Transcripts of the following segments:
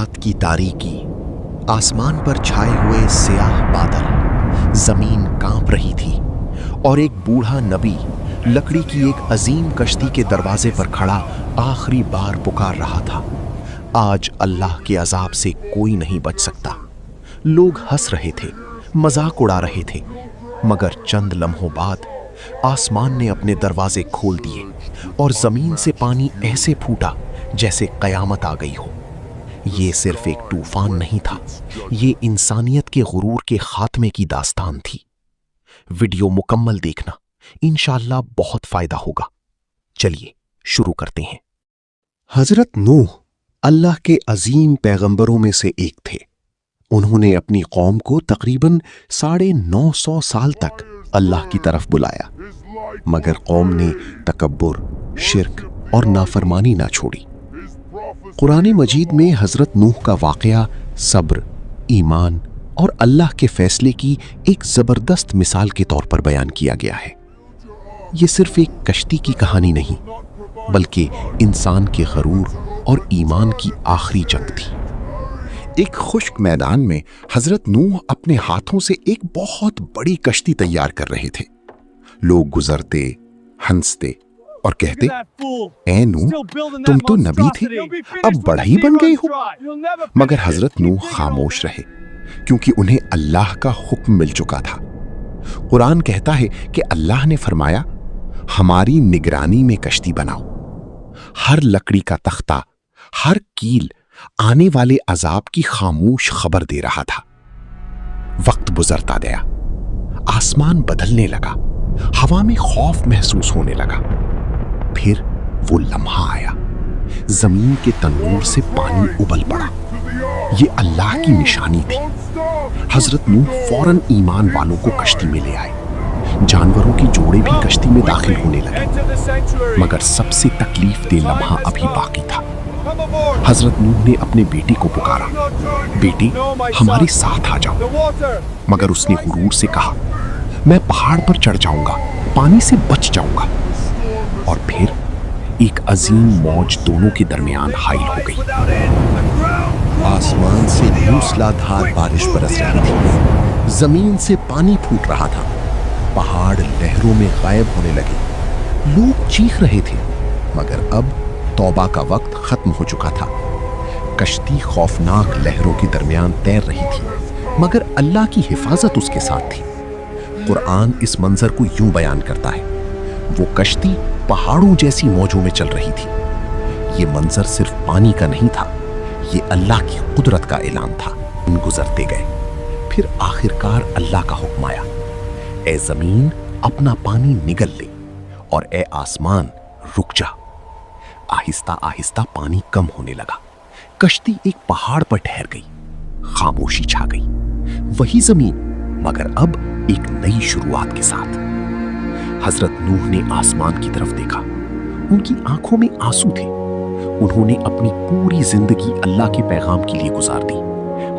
रात की तारीकी, आसमान पर छाए हुए स्याह बादल, जमीन कांप रही थी और एक बूढ़ा नबी लकड़ी की एक अजीम कश्ती के दरवाजे पर खड़ा आखिरी बार पुकार रहा था। आज अल्लाह के अजाब से कोई नहीं बच सकता। लोग हंस रहे थे, मजाक उड़ा रहे थे, मगर चंद लम्हों बाद आसमान ने अपने दरवाजे खोल दिए और जमीन से पानी ऐसे फूटा जैसे कयामत आ गई हो। ये सिर्फ एक तूफान नहीं था, ये इंसानियत के गुरूर के खात्मे की दास्तान थी। वीडियो मुकम्मल देखना, इंशाअल्लाह बहुत फायदा होगा। चलिए शुरू करते हैं। हजरत नूह अल्लाह के अजीम पैगंबरों में से एक थे। उन्होंने अपनी कौम को तकरीबन 950 साल तक अल्लाह की तरफ बुलाया, मगर कौम ने तकब्बुर, शिर्क और नाफरमानी ना छोड़ी। कुरान मजीद में हजरत नूह का वाकया सब्र, ईमान और अल्लाह के फैसले की एक जबरदस्त मिसाल के तौर पर बयान किया गया है। ये सिर्फ एक कश्ती की कहानी नहीं, बल्कि इंसान के गरूर और ईमान की आखिरी जंग थी। एक खुश्क मैदान में हजरत नूह अपने हाथों से एक बहुत बड़ी कश्ती तैयार कर रहे थे। लोग गुजरते, हंसते और कहते, ए नूह, तुम तो नबी थे, अब बढ़ई बन गए हो। मगर हजरत नूह खामोश रहे, क्योंकि उन्हें अल्लाह का हुक्म मिल चुका था। कुरान कहता है कि अल्लाह ने फरमाया, हमारी निगरानी में कश्ती बनाओ। हर लकड़ी का तख्ता, हर कील आने वाले अजाब की खामोश खबर दे रहा था। वक्त गुजरता गया, आसमान बदलने लगा, हवा में खौफ महसूस होने लगा। फिर वो लम्हा आया, जमीन के तंदूर से पानी उबल पड़ा। ये अल्लाह की निशानी थी। हजरत नूह फौरन ईमान वालों को कश्ती में ले आए। जानवरों की जोड़े भी कश्ती में दाखिल होने लगे, मगर सबसे तकलीफ दे लम्हा अभी बाकी था। हजरत नूह ने अपने बेटे को पुकारा, बेटे हमारे साथ आ जाओ। मगर उसने गुरूर से कहा, मैं पहाड़ पर चढ़ जाऊंगा, पानी से बच जाऊंगा। और फिर एक अजीम मौज दोनों के दरमियान हाइल हो गई। आसमान से मूसलाधार बारिश बरस रही थी, जमीन से पानी फूट रहा था, पहाड़ लहरों में गायब होने लगे। लोग चीख रहे थे, मगर अब तौबा का वक्त खत्म हो चुका था। कश्ती खौफनाक लहरों के दरमियान तैर रही थी, मगर अल्लाह की हिफाजत उसके साथ थी। कुरान इस मंजर को यूं बयान करता है, वो कश्ती पहाड़ों जैसी मौजों में चल रही थी। ये मंजर सिर्फ पानी का नहीं था, ये अल्लाह की कुदरत का ऐलान था। दिन गुजरते गए, फिर आखिरकार अल्लाह का हुक्म आया, ए जमीन अपना पानी निगल ले और ए आसमान रुक जा। आहिस्ता आहिस्ता पानी कम होने लगा। कश्ती एक पहाड़ पर ठहर गई, खामोशी छा गई। वही जमीन, मगर अब एक नई शुरुआत के साथ। हजरत नूह ने आसमान की तरफ देखा, उनकी आंखों में आंसू थे। उन्होंने अपनी पूरी जिंदगी अल्लाह के पैगाम के लिए गुजार दी,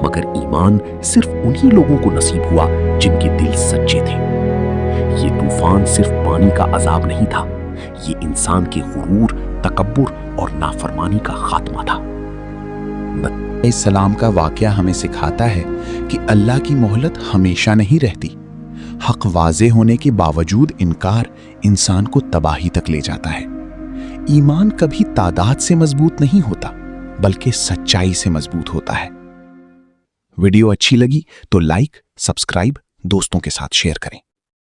मगर ईमान सिर्फ उन्हीं लोगों को नसीब हुआ जिनके दिल सच्चे थे। ये तूफान सिर्फ पानी का अजाब नहीं था, ये इंसान के गुरूर, तकब्बुर और नाफरमानी का खात्मा था। इस सलाम का वाकया हमें सिखाता है कि अल्लाह की मोहलत हमेशा नहीं रहती। हक वाज़े होने के बावजूद इनकार इंसान को तबाही तक ले जाता है। ईमान कभी तादाद से मजबूत नहीं होता, बल्कि सच्चाई से मजबूत होता है। वीडियो अच्छी लगी तो लाइक, सब्सक्राइब, दोस्तों के साथ शेयर करें।